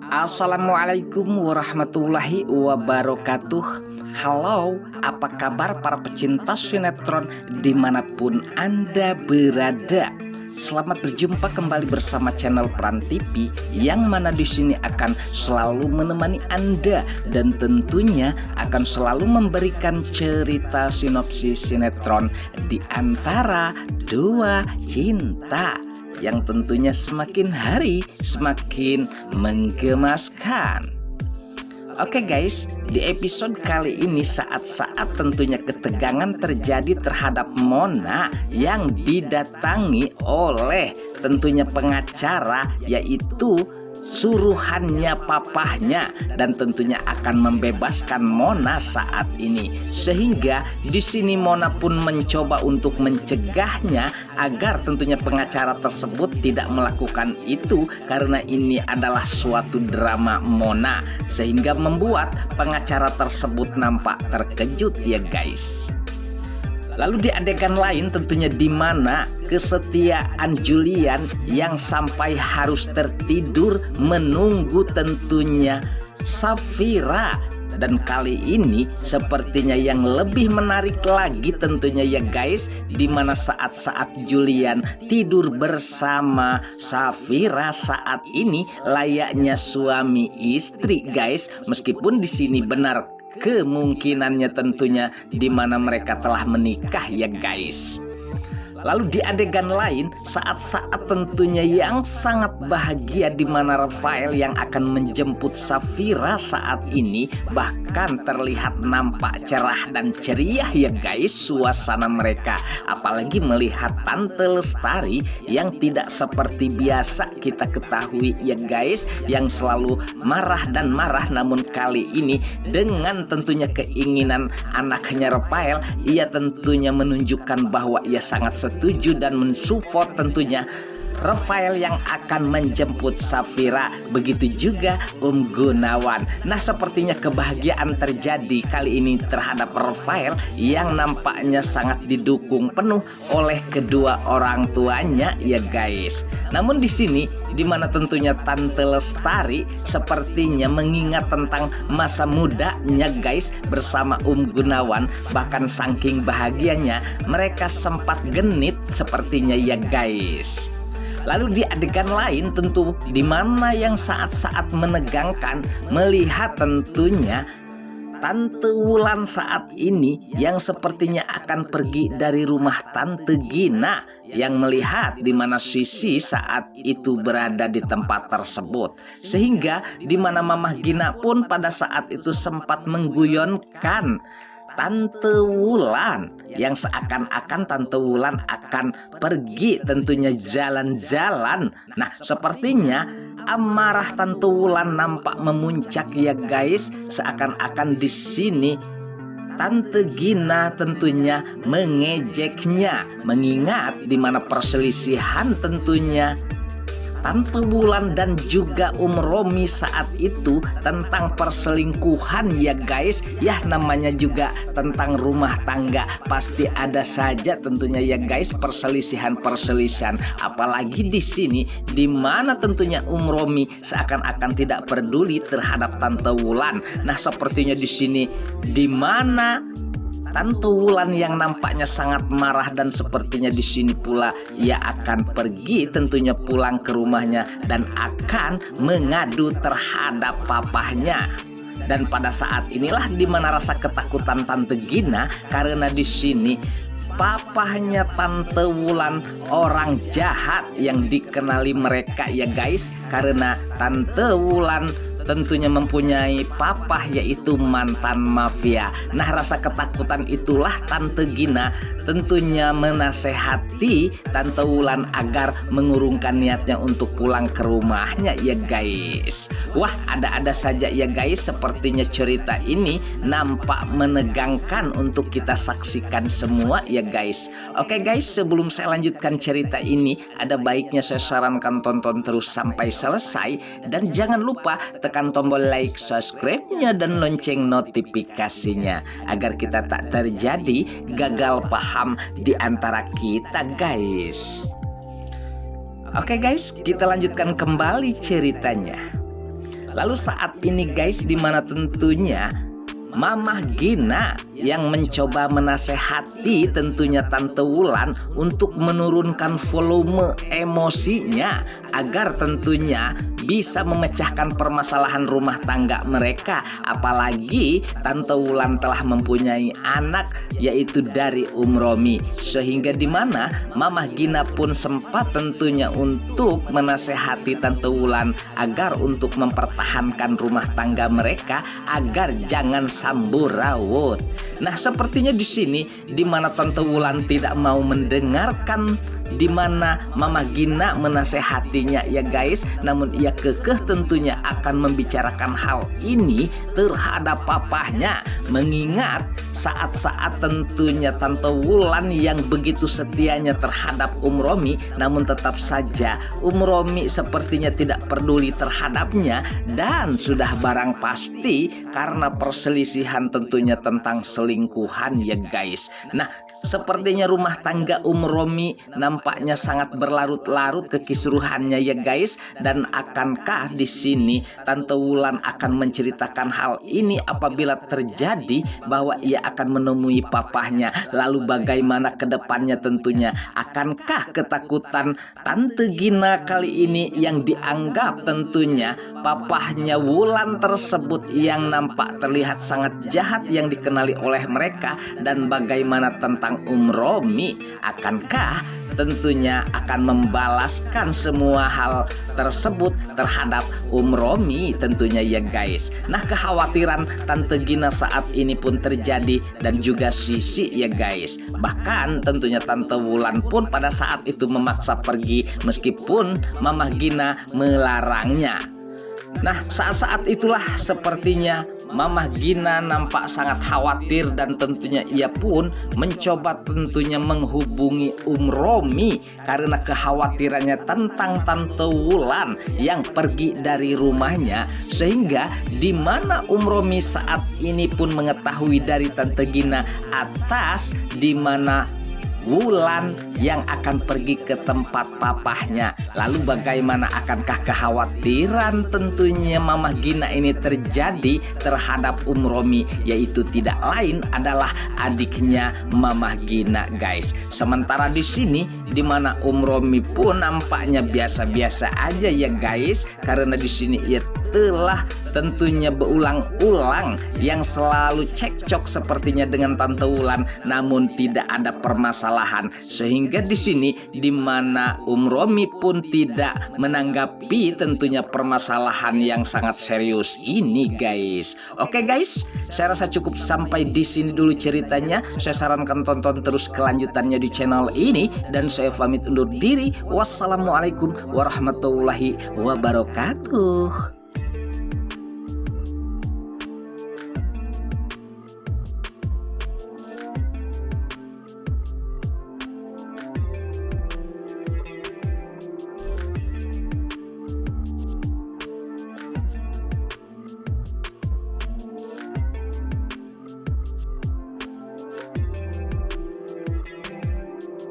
Assalamualaikum warahmatullahi wabarakatuh. Halo, apa kabar para pecinta sinetron dimanapun Anda berada? Selamat berjumpa kembali bersama channel Peran TV yang mana di sini akan selalu menemani Anda dan tentunya akan selalu memberikan cerita sinopsis sinetron di antara dua cinta yang tentunya semakin hari semakin menggemaskan. Oke guys, di episode kali ini saat-saat tentunya ketegangan terjadi terhadap Mona yang didatangi oleh tentunya pengacara, yaitu suruhannya papahnya, dan tentunya akan membebaskan Mona saat ini. Sehingga di sini Mona pun mencoba untuk mencegahnya agar tentunya pengacara tersebut tidak melakukan itu, karena ini adalah suatu drama Mona, sehingga membuat pengacara tersebut nampak terkejut ya guys. Lalu di adegan lain tentunya di mana kesetiaan Julian yang sampai harus tertidur menunggu tentunya Safira. Dan kali ini sepertinya yang lebih menarik lagi tentunya ya guys, di mana saat-saat Julian tidur bersama Safira saat ini layaknya suami istri guys, meskipun di sini benar kemungkinannya tentunya di mana mereka telah menikah ya guys. Lalu di adegan lain saat-saat tentunya yang sangat bahagia di mana Rafael yang akan menjemput Safira saat ini, bahkan terlihat nampak cerah dan ceria ya guys suasana mereka, apalagi melihat Tante Lestari yang tidak seperti biasa kita ketahui ya guys, yang selalu marah dan marah, namun kali ini dengan tentunya keinginan anaknya Rafael, ia tentunya menunjukkan bahwa ia sangat setuju dan mensupport tentunya Rafael yang akan menjemput Safira. Begitu juga Gunawan. Nah, sepertinya kebahagiaan terjadi kali ini terhadap Rafael yang nampaknya sangat didukung penuh oleh kedua orang tuanya ya guys. Namun di sini di mana tentunya Tante Lestari sepertinya mengingat tentang masa mudanya guys bersama Gunawan, bahkan saking bahagianya mereka sempat genit sepertinya ya guys. Lalu di adegan lain tentu di mana yang saat-saat menegangkan melihat tentunya Tante Wulan saat ini yang sepertinya akan pergi dari rumah Tante Gina, yang melihat di mana Sisi saat itu berada di tempat tersebut, sehingga di mana Mamah Gina pun pada saat itu sempat mengguyonkan Tante Wulan, yang seakan-akan Tante Wulan akan pergi tentunya jalan-jalan. Nah, sepertinya amarah Tante Wulan nampak memuncak ya guys, seakan-akan di sini Tante Gina tentunya mengejeknya, mengingat di mana perselisihan tentunya Tante Wulan dan juga Romi saat itu tentang perselingkuhan ya guys. Ya namanya juga tentang rumah tangga, pasti ada saja tentunya ya guys perselisihan-perselisihan. Apalagi di sini di mana tentunya Romi seakan-akan tidak peduli terhadap Tante Wulan. Nah, sepertinya di sini di mana Tante Wulan yang nampaknya sangat marah, dan sepertinya di sini pula ia akan pergi tentunya pulang ke rumahnya dan akan mengadu terhadap papahnya. Dan pada saat inilah di mana rasa ketakutan Tante Gina, karena di sini papahnya Tante Wulan orang jahat yang dikenali mereka ya guys, karena Tante Wulan tentunya mempunyai papah yaitu mantan mafia. Nah, rasa ketakutan itulah Tante Gina tentunya menasehati Tante Wulan agar mengurungkan niatnya untuk pulang ke rumahnya ya guys. Wah, ada-ada saja ya guys, sepertinya cerita ini nampak menegangkan untuk kita saksikan semua ya guys. Oke guys, sebelum saya lanjutkan cerita ini, ada baiknya saya sarankan tonton terus sampai selesai, dan jangan lupa tekan tombol like, subscribe-nya, dan lonceng notifikasinya agar kita tak terjadi gagal paham di antara kita guys. Oke guys, kita lanjutkan kembali ceritanya. Lalu saat ini guys, dimana tentunya Mamah Gina yang mencoba menasehati tentunya Tante Wulan untuk menurunkan volume emosinya agar tentunya bisa memecahkan permasalahan rumah tangga mereka. Apalagi Tante Wulan telah mempunyai anak yaitu dari Romi, sehingga dimana Mamah Gina pun sempat tentunya untuk menasehati Tante Wulan agar untuk mempertahankan rumah tangga mereka agar jangan samburawut. Nah, sepertinya di sini di mana Tante Wulan tidak mau mendengarkan di mana Mamah Gina menasehatinya ya guys, namun ia kekeh tentunya akan membicarakan hal ini terhadap papahnya, mengingat saat-saat tentunya Tante Wulan yang begitu setianya terhadap Romi, namun tetap saja Romi sepertinya tidak peduli terhadapnya, dan sudah barang pasti karena perselisihan tentunya tentang selingkuhan ya guys. Nah, sepertinya rumah tangga Romi nampaknya sangat berlarut-larut kekisruhannya ya guys. Dan akankah di sini Tante Wulan akan menceritakan hal ini apabila terjadi bahwa ia akan menemui papahnya? Lalu bagaimana ke depannya tentunya? Akankah ketakutan Tante Gina kali ini yang dianggap tentunya papahnya Wulan tersebut yang nampak terlihat sangat jahat yang dikenali oleh mereka, dan bagaimana tentang Romi? Akankah tentunya akan membalaskan semua hal tersebut terhadap Romi tentunya ya guys. Nah, kekhawatiran Tante Gina saat ini pun terjadi dan juga Sisi ya guys. Bahkan tentunya Tante Wulan pun pada saat itu memaksa pergi meskipun Mamah Gina melarangnya. Nah, saat-saat itulah sepertinya Mamah Gina nampak sangat khawatir, dan tentunya ia pun mencoba tentunya menghubungi Romi karena kekhawatirannya tentang Tante Wulan yang pergi dari rumahnya, sehingga di mana Romi saat ini pun mengetahui dari Tante Gina atas di mana Wulan yang akan pergi ke tempat papahnya. Lalu bagaimana akankah kekhawatiran tentunya Mamah Gina ini terjadi terhadap Romi, yaitu tidak lain adalah adiknya Mamah Gina guys. Sementara di sini di mana Romi pun nampaknya biasa-biasa aja ya guys, karena di sini ia telah tentunya berulang-ulang yang selalu cekcok sepertinya dengan Tante Wulan, namun tidak ada permasalahan, sehingga di sini di mana Romi pun tidak menanggapi tentunya permasalahan yang sangat serius ini guys. Oke guys, saya rasa cukup sampai di sini dulu ceritanya. Saya sarankan tonton terus kelanjutannya di channel ini, dan saya pamit undur diri. Wassalamualaikum warahmatullahi wabarakatuh.